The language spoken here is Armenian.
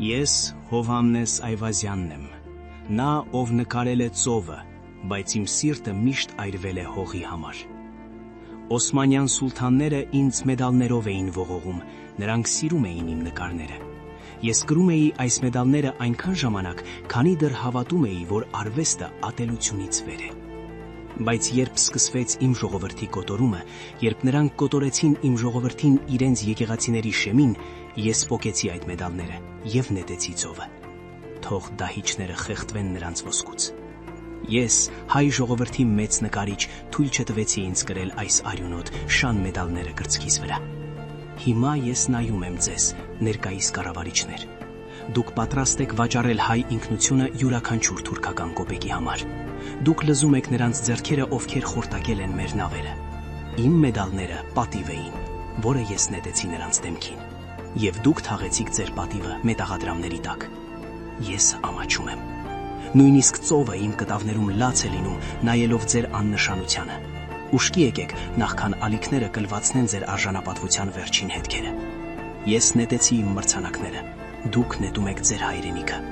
Ես Հովհաննես Այվազյանն եմ, նա ով նկարել է ծովը, բայց իմ սիրտը միշտ այրվել է հողի համար։ Օսմանյան սուլթանները ինձ մեդալներով էին ողողում, նրանք սիրում էին իմ նկարները։ Ես կրում էի այս մեդալները այնքան ժամանակ, քանի դեռ հավատում էի, որ արվեստը ատելությունից վեր է։ Բայց երբ սկսվեց իմ ժողովրդի կոտորումը, երբ նրանք կոտորեցին իմ ժողովրդին իրենց եկեղեցիների շեմին, ես պոկեցի այդ մեդալները և նետեցի ծովը։ Թող դահիճները խեղդվեն նրանց ոսկուց։ Ես, հայ ժողովրդի մեծ նկարիչ, թույլ չտվեցի ինձ կրել այս արյունոտ շան մեդալները կրծքիս վրա։ Հիմա ես նայում եմ ձեզ, ներկայիս կառավարիչներ։ Դուք պատրաստ եք վաճառել հայ ինքնությունը յուրաքանչյուր թուրքական կոպեկի համար։ Դուք լզում եք նրանց ձեռքերը, ովքեր խորտակել են մեր նավերը։ Իմ մեդալները պատիվ էին, որը ես նետեցի նրանց դեմքին։ Եվ դուք թաղեցիք ձեր պատիվը մետաղադրամների տակ։ Ես ամաչում եմ։ Նույնիսկ ծովը իմ կտավներում լաց է լինում, նայելով ձեր աննշանությանը։ Ուշքի եկեք, նախքան ալիքները կլվացնեն ձեր արժանապատվության վերջին հետքերը։ Ես նետեցի իմ մրցանակները, դուք նետում եք ձեր հայրենիքը։